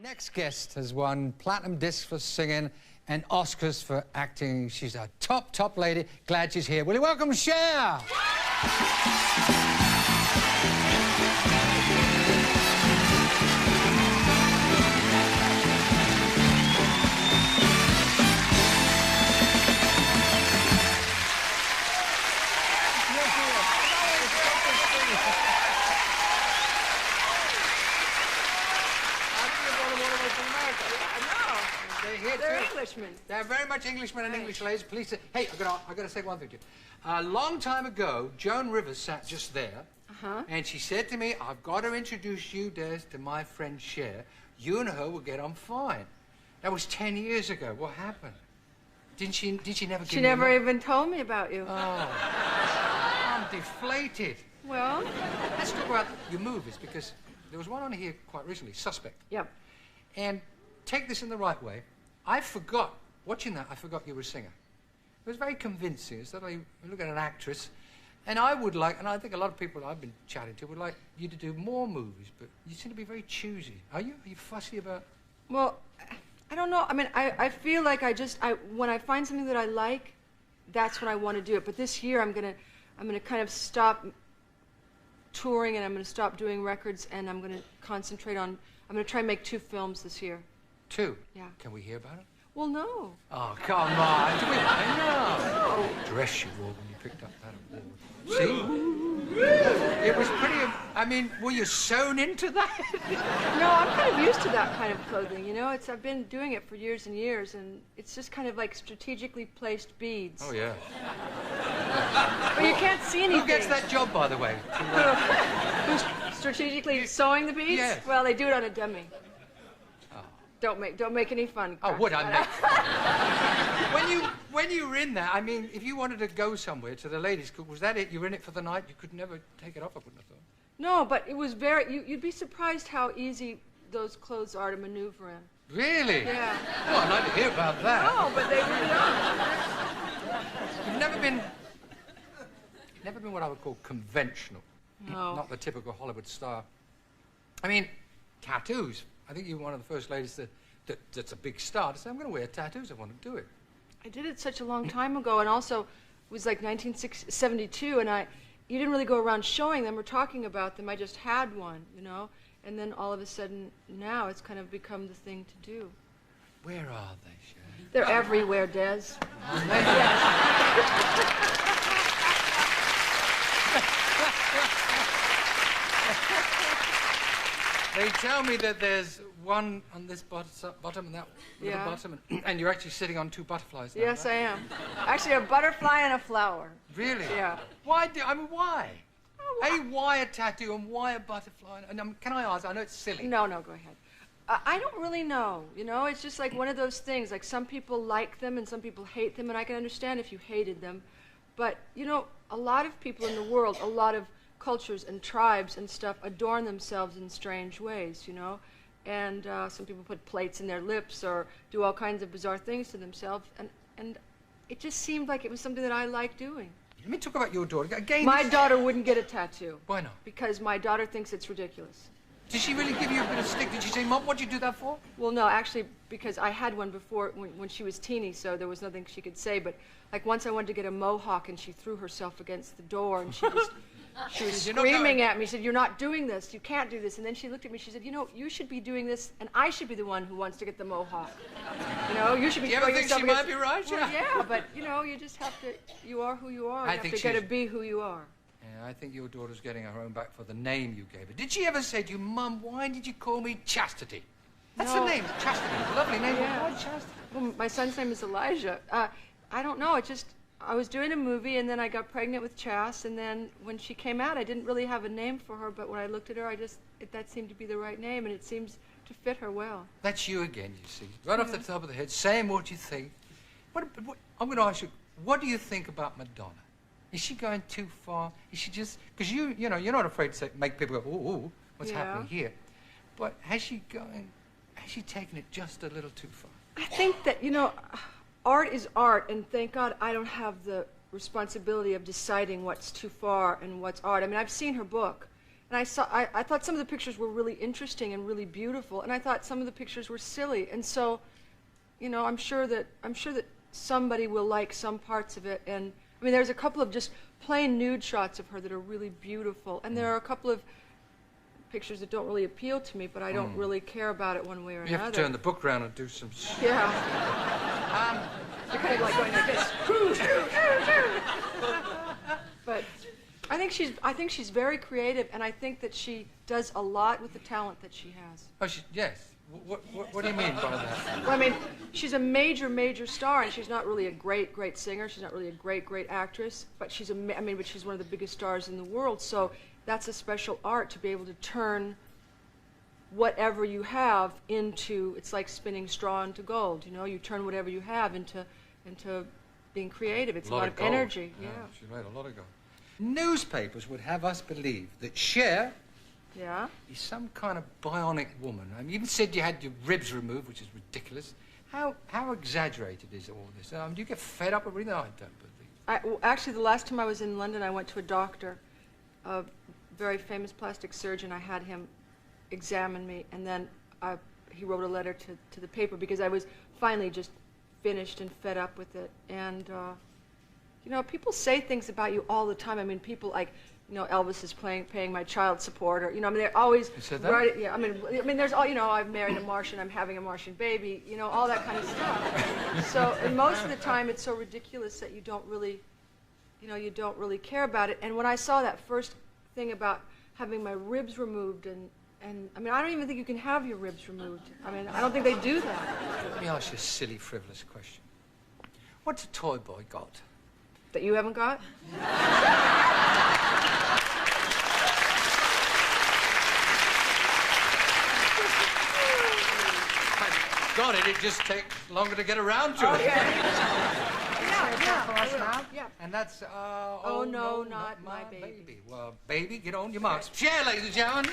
Next guest has won platinum discs for singing and Oscars for acting. She's a top lady. Glad she's here. Will you welcome Cher? They're Englishmen. They're very much Englishmen and English ladies. Please, hey, I've got to say one thing to you. A long time ago, Joan Rivers sat just there, and she said to me, "I've got to introduce you, Des, to my friend Cher. You and her will get on fine." That was 10 years ago. What happened? Did she never give you? She never even told me about you. Oh, I'm deflated. Well, let's talk about your movies, because there was one on here quite recently, Suspect. Yep. And take this in the right way. Watching that, I forgot you were a singer. It was very convincing. Suddenly, you look at an actress, and I would like, and I think a lot of people I've been chatting to would like you to do more movies, but you seem to be very choosy. Are you? Are you fussy about? Well, I don't know. I mean, I feel like when I find something that I like, that's when I want to do it. But this year, I'm gonna kind of stop touring, and I'm gonna stop doing records, and I'm gonna concentrate on. I'm gonna try and make 2 films this year. 2? Yeah. Can we hear about it? Well, no. Oh, come on. Do we? No. Dress you wore when you picked up that award. See? It was pretty... I mean, were you sewn into that? No, I'm kind of used to that kind of clothing, you know? I've been doing it for years and years, and it's just kind of like strategically placed beads. Oh, yeah. But you can't see anything. Who gets that job, by the way? Who's strategically sewing the beads? Yes. Well, they do it on a dummy. Oh. Don't make any fun. Oh, would I make fun? When you were in there, I mean, if you wanted to go somewhere to the ladies' school, was that it? You were in it for the night? You could never take it off, I wouldn't have thought. No, but it was you'd be surprised how easy those clothes are to maneuver in. Really? Yeah. Oh, I'd like to hear about that. No, but they really are. You've never been what I would call conventional. No. Not the typical Hollywood star. I mean, tattoos. I think you're one of the first ladies that's a big star to say, I'm going to wear tattoos, I want to do it. I did it such a long time ago, and also it was like 1972, and you didn't really go around showing them or talking about them. I just had one, you know? And then all of a sudden, now it's kind of become the thing to do. Where are they, Cher? They're everywhere, Des. Are they? They tell me that there's one on this bottom and that little bottom, and you're actually sitting on 2 butterflies now, Yes, right? I am. Actually, a butterfly and a flower. Really? Yeah. Why? Why? Oh, why a tattoo and why a butterfly? And can I ask? I know it's silly. No, go ahead. I don't really know, you know? It's just like one of those things, like some people like them and some people hate them, and I can understand if you hated them. But, you know, a lot of people in the world, a lot of cultures and tribes and stuff adorn themselves in strange ways, you know? And some people put plates in their lips or do all kinds of bizarre things to themselves, and it just seemed like it was something that I liked doing. Let me talk about your daughter. Again, my daughter wouldn't get a tattoo. Why not? Because my daughter thinks it's ridiculous. Did she really give you a bit of stick? Did she say, Mom, what'd you do that for? Well, no, actually, because I had one before when she was teeny, so there was nothing she could say. But like once I wanted to get a mohawk, and she threw herself against the door, and she just... She was screaming at me. She said, "You're not doing this. You can't do this." And then she looked at me. She said, "You know, you should be doing this, and I should be the one who wants to get the mohawk. You know, you should be." Do you ever think she might be right? Well, yeah, but you know, you just have to. You are who you are. You have to get to be who you are. Yeah, I think your daughter's getting her own back for the name you gave her. Did she ever say to you, Mum, why did you call me Chastity? That's the name, Chastity. Lovely name. Yeah. Why Chastity? Well, my son's name is Elijah. I don't know. It just. I was doing a movie, and then I got pregnant with Chas, and then when she came out, I didn't really have a name for her, but when I looked at her, that seemed to be the right name, and it seems to fit her well. That's you again, you see. Right off the top of the head, saying what you think. I'm going to ask you, what do you think about Madonna? Is she going too far? Is she just... Because you know, you're not afraid to make people go, ooh, what's happening here? But has she taken it just a little too far? I think that, you know... Art is art, and thank God I don't have the responsibility of deciding what's too far and what's art. I mean, I've seen her book, And I thought some of the pictures were really interesting and really beautiful, and I thought some of the pictures were silly. And so, you know, I'm sure that somebody will like some parts of it. And I mean, there's a couple of just plain nude shots of her that are really beautiful, and there are a couple of pictures that don't really appeal to me, but I don't really care about it one way or another. You have to turn the book around and do some... Yeah. They're kind of like going like this. But I think she's very creative, and I think that she does a lot with the talent that she has. Oh, yes. What do you mean by that? Well, I mean, she's a major star, and she's not really a great singer. She's not really a great actress, but she's but she's one of the biggest stars in the world. So that's a special art, to be able to turn whatever you have into, it's like spinning straw into gold. You know, you turn whatever you have into being creative. It's a lot of energy. Yeah. She made a lot of gold. Newspapers would have us believe that Cher is some kind of bionic woman. I mean, you even said you had your ribs removed, which is ridiculous. How exaggerated is all this? Do you get fed up with reading? I don't believe. Actually, the last time I was in London, I went to a doctor, a very famous plastic surgeon. I had him examine me, and then he wrote a letter to the paper, because I was finally just finished and fed up with it. And you know, people say things about you all the time. I mean, people like, you know, Elvis is paying my child support, or, you know, I mean, they're always... You said that? Right, yeah, I mean, there's all, you know, I've married a Martian, I'm having a Martian baby, you know, all that kind of stuff. So, and most of the time, it's so ridiculous that you don't really, you know, you don't really care about it. And when I saw that first thing about having my ribs removed, and I mean, I don't even think you can have your ribs removed. I mean, I don't think they do that. Let me ask you a silly, frivolous question. What's a toy boy got? That you haven't got? Got it. It just takes longer to get around to it. Yeah. And that's oh no, not my baby. Well, baby, get on your marks. Cher, ladies and gentlemen.